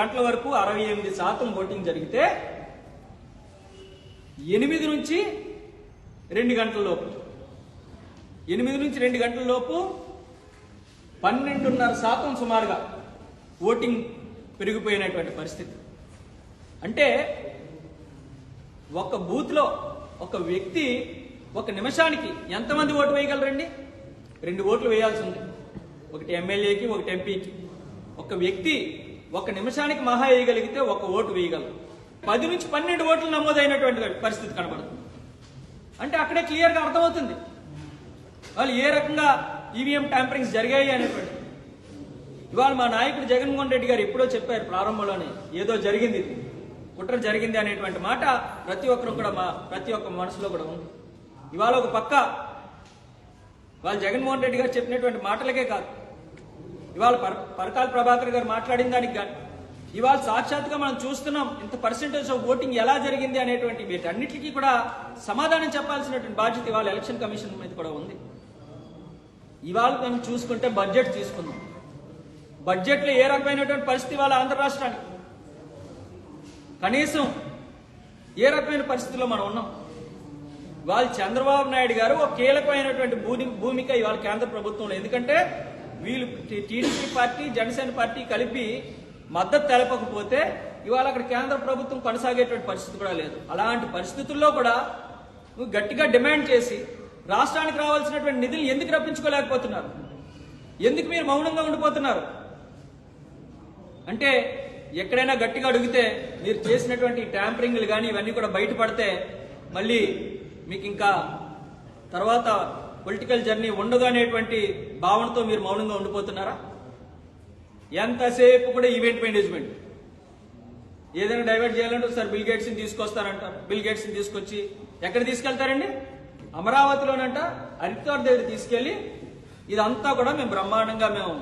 గంటల వరకు 68% ఓటింగ్ జరిగితే 8 నుంచి 2 గంటల లోపు 12.5% సుమారుగా ఓటింగ్ పెరిగిపోయినటువంటి పరిస్థితి. అంటే ఒక బూత్లో ఒక వ్యక్తి ఒక నిమిషానికి ఎంతమంది ఓటు వేయగలరండి? 2 ఓట్లు వేయాల్సి ఉంది, ఒకటి ఎమ్మెల్యేకి ఒకటి ఎంపీకి. ఒక వ్యక్తి ఒక నిమిషానికి మహా వేయగలిగితే 1 ఓటు వేయగలరు. 10 నుంచి 12 ఓట్లు నమోదైనటువంటి పరిస్థితి కనబడుతుంది. అంటే అక్కడే క్లియర్గా అర్థమవుతుంది వాళ్ళు ఏ రకంగా ఈవీఎం ట్యాంపరింగ్స్ జరిగాయి అనేటువంటి. ఇవాళ మా నాయకుడు జగన్మోహన్ రెడ్డి గారు ఎప్పుడో చెప్పారు ప్రారంభంలోనే, ఏదో జరిగింది, కుట్ర జరిగింది అనేటువంటి మాట ప్రతి ఒక్కరు కూడా ప్రతి ఒక్క మనసులో కూడా ఉంది. ఇవాళ ఒక పక్క వాళ్ళు జగన్మోహన్ రెడ్డి గారు చెప్పినటువంటి మాటలకే కాదు, ఇవాళ పరకాల ప్రభాకర్ గారు మాట్లాడిన దానికి కానీ ఇవాళ సాక్షాత్గా మనం చూస్తున్నాం ఇంత పర్సెంటేజ్ ఆఫ్ ఓటింగ్ ఎలా జరిగింది అనేటువంటి వీటన్నిటికీ కూడా సమాధానం చెప్పాల్సినటువంటి బాధ్యత ఇవాళ ఎలక్షన్ కమిషన్ మీద కూడా ఉంది. ఇవాళ మనం చూసుకుంటే బడ్జెట్ తీసుకుందాం. బడ్జెట్లో ఏ రకమైనటువంటి పరిస్థితి ఇవాళ ఆంధ్ర రాష్ట్రానికి కనీసం ఏ రకమైన పరిస్థితుల్లో మనం ఉన్నాం. ఇవాళ చంద్రబాబు నాయుడు గారు ఒక కీలకమైనటువంటి భూమిక ఇవాళ కేంద్ర ప్రభుత్వంలో, ఎందుకంటే వీళ్ళు టీడీపీ పార్టీ జనసేన పార్టీ కలిపి మద్దతు తెలపకపోతే ఇవాళ అక్కడ కేంద్ర ప్రభుత్వం కొనసాగేటువంటి పరిస్థితి కూడా లేదు. అలాంటి పరిస్థితుల్లో కూడా గట్టిగా డిమాండ్ చేసి రాష్ట్రానికి రావాల్సినటువంటి నిధులు ఎందుకు రప్పించుకోలేకపోతున్నారు? ఎందుకు మీరు మౌనంగా ఉండిపోతున్నారు? అంటే ఎక్కడైనా గట్టిగా అడిగితే మీరు చేసినటువంటి ట్యాంపరింగ్లు కానీ ఇవన్నీ కూడా బయటపడితే మళ్ళీ మీకు ఇంకా తర్వాత పొలిటికల్ జర్నీ ఉండదు అనేటువంటి భావనతో మీరు మౌనంగా ఉండిపోతున్నారా? ఎంతసేపు కూడా ఈవెంట్ మేనేజ్మెంట్, ఏదైనా డైవర్ట్ చేయాలంటే ఒకసారి బిల్ గేట్స్ని తీసుకొస్తారంటారు. బిల్ గేట్స్ని తీసుకొచ్చి ఎక్కడ తీసుకెళ్తారండి? అమరావతిలోనంట హరిద్వార్ దగ్గర తీసుకెళ్లి ఇదంతా కూడా మేము బ్రహ్మాండంగా మేము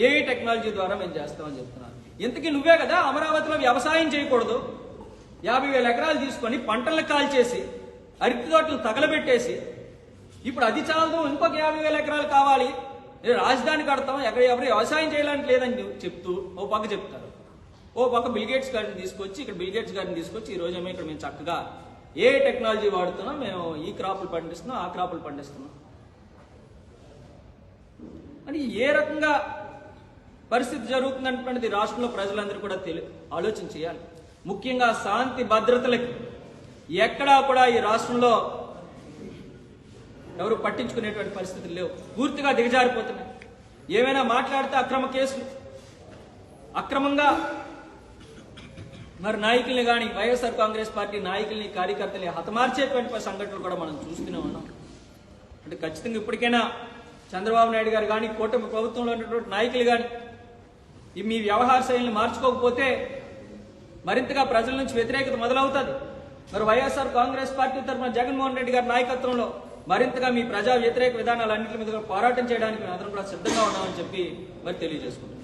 ఏఐ టెక్నాలజీ ద్వారా మేము చేస్తామని చెప్తున్నారు. ఇంతకీ నువ్వే కదా అమరావతిలో వ్యవసాయం చేయకూడదు, 50,000 ఎకరాలు తీసుకొని పంటలను కాల్చేసి అరటి తోటలు తగలబెట్టేసి ఇప్పుడు అది చాలదు ఇంకొక 50,000 ఎకరాలు కావాలి, రాజధాని కడతాం, ఎక్కడ ఎవరు వ్యవసాయం చేయడానికి లేదని చెప్తూ ఓ పక్క చెప్తారు. ఓ పక్క బిల్ గేట్స్ గారిని తీసుకొచ్చి ఈ రోజు ఇక్కడ మేము చక్కగా ఏ టెక్నాలజీ వాడుతున్నాం, మేము ఈ క్రాపులు పండిస్తున్నాం, ఆ క్రాపులు పండిస్తున్నాం అని ఏ రకంగా పరిస్థితి జరుగుతుందనేటువంటిది రాష్ట్రంలో ప్రజలందరూ కూడా ఆలోచన చేయాలి. ముఖ్యంగా శాంతి భద్రతలకి ఎక్కడా కూడా ఈ రాష్ట్రంలో ఎవరు పట్టించుకునేటువంటి పరిస్థితులు లేవు, పూర్తిగా దిగజారిపోతున్నాయి. ఏమైనా మాట్లాడితే అక్రమ కేసులు, అక్రమంగా మరి నాయకుల్ని కానీ వైఎస్ఆర్ కాంగ్రెస్ పార్టీ నాయకుల్ని కార్యకర్తల్ని హతమార్చేటువంటి సంఘటనలు కూడా మనం చూస్తూనే ఉన్నాం. అంటే ఖచ్చితంగా ఇప్పటికైనా చంద్రబాబు నాయుడు గారు కానీ కూటమి ప్రభుత్వంలో ఉన్నటువంటి నాయకులు కానీ మీ వ్యవహార శైలిని మార్చుకోకపోతే మరింతగా ప్రజల నుంచి వ్యతిరేకత మొదలవుతుంది. మరి వైఎస్ఆర్ కాంగ్రెస్ పార్టీ తరఫున జగన్మోహన్ రెడ్డి గారి నాయకత్వంలో మరింతగా మీ ప్రజా వ్యతిరేక విధానాలన్నింటి మీద పోరాటం చేయడానికి మేము అందరం కూడా సిద్ధంగా ఉన్నామని చెప్పి మరి తెలియజేసుకుంటాం.